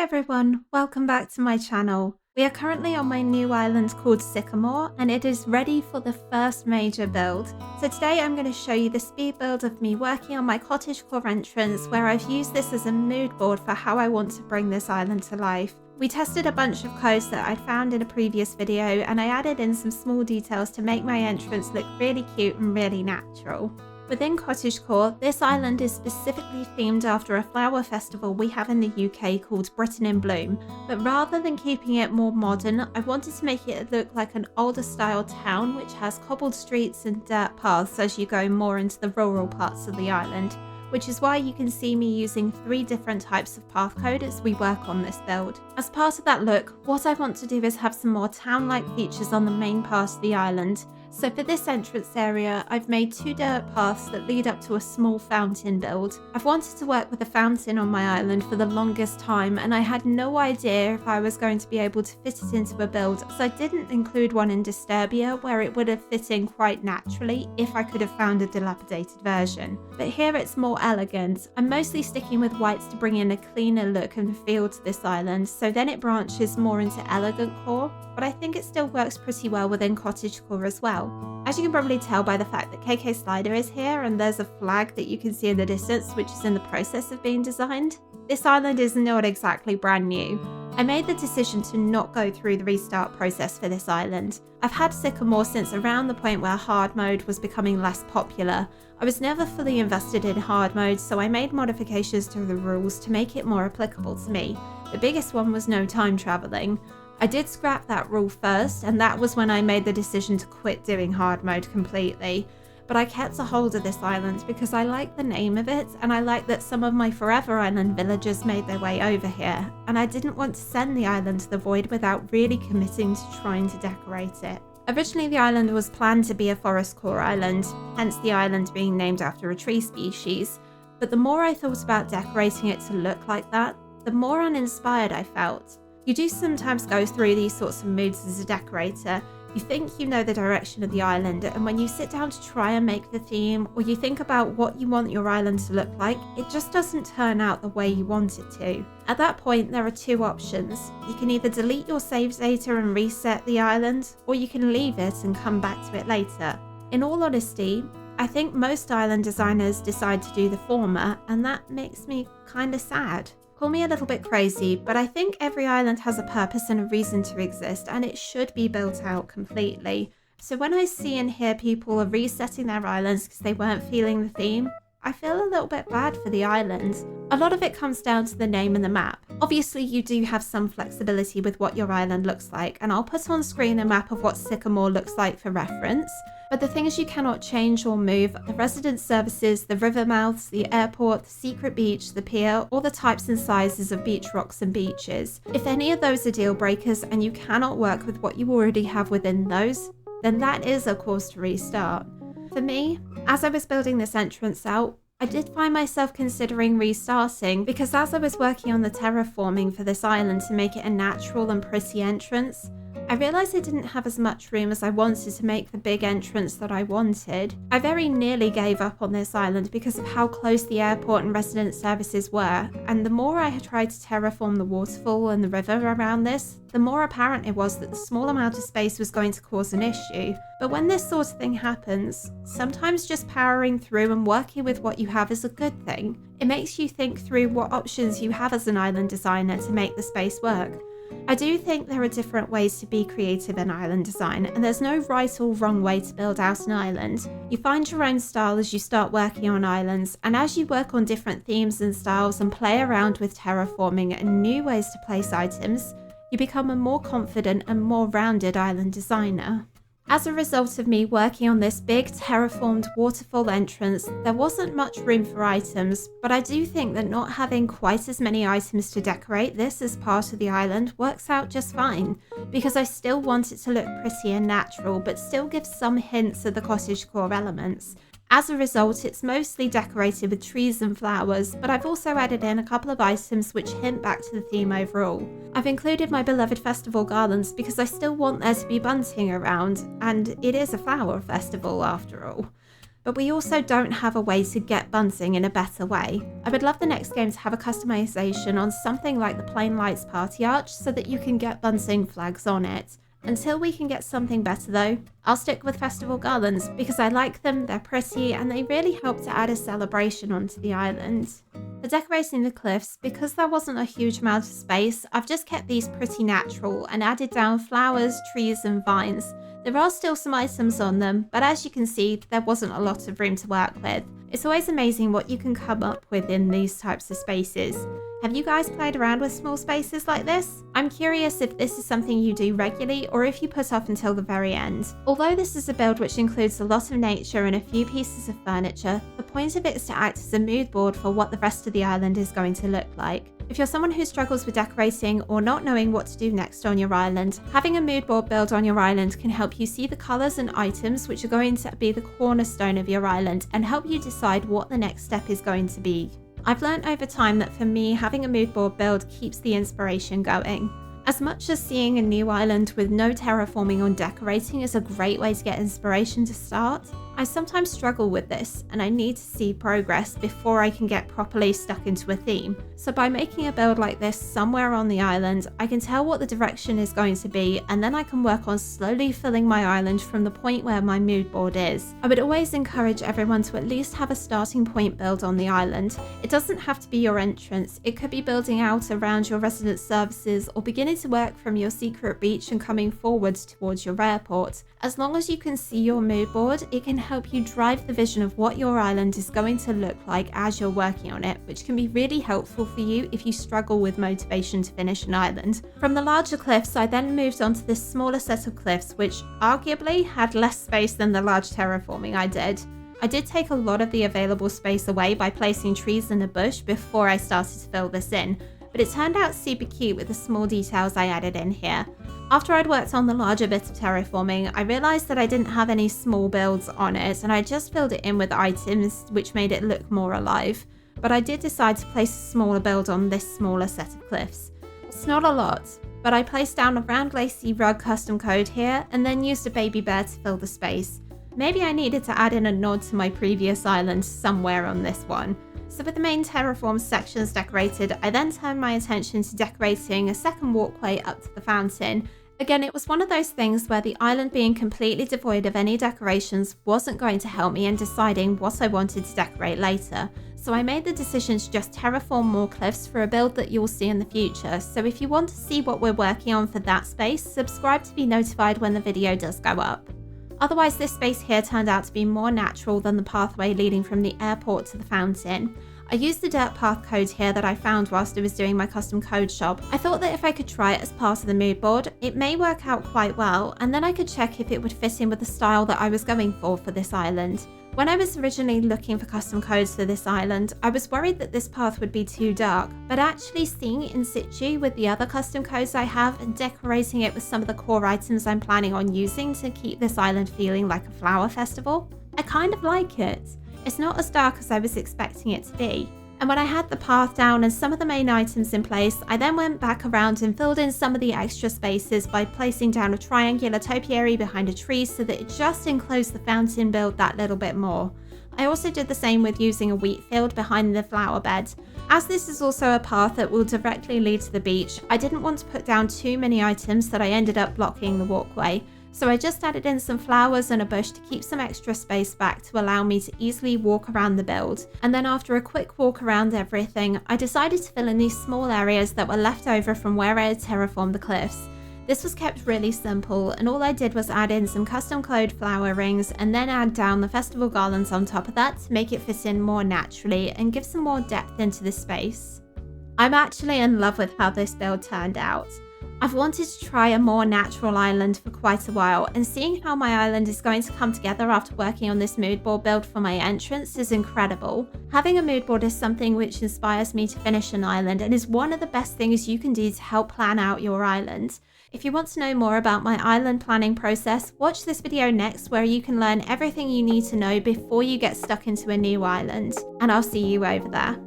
everyone, welcome back to my channel. We are currently on my new island called Sycamore and it is ready for the first major build. So today I'm going to show you the speed build of me working on my cottagecore entrance, where I've used this as a mood board for how I want to bring this island to life. We tested a bunch of codes that I'd found in a previous video and I added in some small details to make my entrance look really cute and really natural. Within cottagecore, this island is specifically themed after a flower festival we have in the UK called Britain in Bloom, but rather than keeping it more modern, I wanted to make it look like an older style town which has cobbled streets and dirt paths as you go more into the rural parts of the island, which is why you can see me using 3 different types of path code as we work on this build. As part of that look, what I want to do is have some more town-like features on the main part of the island. So for this entrance area, I've made 2 dirt paths that lead up to a small fountain build. I've wanted to work with a fountain on my island for the longest time, and I had no idea if I was going to be able to fit it into a build, so I didn't include one in Disturbia where it would have fit in quite naturally if I could have found a dilapidated version. But here it's more elegant. I'm mostly sticking with whites to bring in a cleaner look and feel to this island, so then it branches more into elegant core, but I think it still works pretty well within cottagecore as well. As you can probably tell by the fact that KK Slider is here and there's a flag that you can see in the distance which is in the process of being designed, this island is not exactly brand new. I made the decision to not go through the restart process for this island. I've had Sycamore since around the point where hard mode was becoming less popular. I was never fully invested in hard mode, so I made modifications to the rules to make it more applicable to me. The biggest one was no time travelling. I did scrap that rule first, and that was when I made the decision to quit doing hard mode completely. But I kept a hold of this island because I like the name of it, and I like that some of my Forever Island villagers made their way over here, and I didn't want to send the island to the void without really committing to trying to decorate it. Originally the island was planned to be a forest core island, hence the island being named after a tree species, but the more I thought about decorating it to look like that, the more uninspired I felt. You do sometimes go through these sorts of moods as a decorator. You think you know the direction of the island, and when you sit down to try and make the theme, or you think about what you want your island to look like, it just doesn't turn out the way you want it to. At that point, there are 2 options. You can either delete your save data and reset the island, or you can leave it and come back to it later. In all honesty, I think most island designers decide to do the former, and that makes me kinda sad. Call me a little bit crazy, but I think every island has a purpose and a reason to exist, and it should be built out completely. So when I see and hear people are resetting their islands because they weren't feeling the theme, I feel a little bit bad for the island. A lot of it comes down to the name and the map. Obviously you do have some flexibility with what your island looks like, and I'll put on screen a map of what Sycamore looks like for reference. But the things you cannot change or move are the resident services, the river mouths, the airport, the secret beach, the pier, or the types and sizes of beach rocks and beaches. If any of those are deal breakers and you cannot work with what you already have within those, then that is a cause to restart. For me, as I was building this entrance out, I did find myself considering restarting because as I was working on the terraforming for this island to make it a natural and pretty entrance, I realised I didn't have as much room as I wanted to make the big entrance that I wanted. I very nearly gave up on this island because of how close the airport and resident services were, and the more I had tried to terraform the waterfall and the river around this, the more apparent it was that the small amount of space was going to cause an issue. But when this sort of thing happens, sometimes just powering through and working with what you have is a good thing. It makes you think through what options you have as an island designer to make the space work. I do think there are different ways to be creative in island design, and there's no right or wrong way to build out an island. You find your own style as you start working on islands, and as you work on different themes and styles and play around with terraforming and new ways to place items, you become a more confident and more rounded island designer. As a result of me working on this big terraformed waterfall entrance, there wasn't much room for items, but I do think that not having quite as many items to decorate this as part of the island works out just fine, because I still want it to look pretty and natural, but still give some hints of the cottagecore elements. As a result, it's mostly decorated with trees and flowers, but I've also added in a couple of items which hint back to the theme overall. I've included my beloved festival garlands because I still want there to be bunting around, and it is a flower festival after all. but we also don't have a way to get bunting in a better way. I would love the next game to have a customization on something like the Plain Lights Party Arch so that you can get bunting flags on it. Until we can get something better though, I'll stick with festival garlands because I like them, they're pretty, and they really help to add a celebration onto the island. For decorating the cliffs, because there wasn't a huge amount of space, I've just kept these pretty natural and added down flowers, trees and vines. There are still some items on them, but as you can see, there wasn't a lot of room to work with. It's always amazing what you can come up with in these types of spaces. Have you guys played around with small spaces like this? I'm curious if this is something you do regularly or if you put off until the very end. Although this is a build which includes a lot of nature and a few pieces of furniture, the point of it is to act as a mood board for what the rest of the island is going to look like. If you're someone who struggles with decorating or not knowing what to do next on your island, having a mood board build on your island can help you see the colours and items which are going to be the cornerstone of your island and help you decide what the next step is going to be. I've learned over time that for me, having a mood board build keeps the inspiration going. As much as seeing a new island with no terraforming or decorating is a great way to get inspiration to start, I sometimes struggle with this and I need to see progress before I can get properly stuck into a theme. So by making a build like this somewhere on the island, I can tell what the direction is going to be and then I can work on slowly filling my island from the point where my mood board is. I would always encourage everyone to at least have a starting point build on the island. It doesn't have to be your entrance, it could be building out around your resident services or beginning to work from your secret beach and coming forwards towards your airport. As long as you can see your mood board, it can help you drive the vision of what your island is going to look like as you're working on it, which can be really helpful for you if you struggle with motivation to finish an island. From the larger cliffs, I then moved on to this smaller set of cliffs, which arguably had less space than the large terraforming I did. I did take a lot of the available space away by placing trees in a bush before I started to fill this in, but it turned out super cute with the small details I added in here. After I'd worked on the larger bit of terraforming, I realised that I didn't have any small builds on it and I just filled it in with items which made it look more alive. But I did decide to place a smaller build on this smaller set of cliffs. It's not a lot, but I placed down a round lacy rug custom code here and then used a baby bear to fill the space. Maybe I needed to add in a nod to my previous island somewhere on this one. So with the main terraform sections decorated, I then turned my attention to decorating a second walkway up to the fountain. Again, it was one of those things where the island being completely devoid of any decorations wasn't going to help me in deciding what I wanted to decorate later. So I made the decision to just terraform more cliffs for a build that you'll see in the future. So if you want to see what we're working on for that space, subscribe to be notified when the video does go up. Otherwise, this space here turned out to be more natural than the pathway leading from the airport to the fountain. I used the dirt path code here that I found whilst I was doing my custom code shop. I thought that if I could try it as part of the mood board, it may work out quite well, and then I could check if it would fit in with the style that I was going for this island. When I was originally looking for custom codes for this island, I was worried that this path would be too dark, but actually seeing it in situ with the other custom codes I have and decorating it with some of the core items I'm planning on using to keep this island feeling like a flower festival, I kind of like it. It's not as dark as I was expecting it to be. And when I had the path down and some of the main items in place, I then went back around and filled in some of the extra spaces by placing down a triangular topiary behind a tree so that it just enclosed the fountain build that little bit more. I also did the same with using a wheat field behind the flower bed. As this is also a path that will directly lead to the beach, I didn't want to put down too many items that I ended up blocking the walkway. So I just added in some flowers and a bush to keep some extra space back to allow me to easily walk around the build. And then after a quick walk around everything, I decided to fill in these small areas that were left over from where I had terraformed the cliffs. This was kept really simple, and all I did was add in some custom code flower rings and then add down the festival garlands on top of that to make it fit in more naturally and give some more depth into the space. I'm actually in love with how this build turned out. I've wanted to try a more natural island for quite a while, and seeing how my island is going to come together after working on this mood board build for my entrance is incredible. Having a mood board is something which inspires me to finish an island and is one of the best things you can do to help plan out your island. If you want to know more about my island planning process, watch this video next where you can learn everything you need to know before you get stuck into a new island, and I'll see you over there.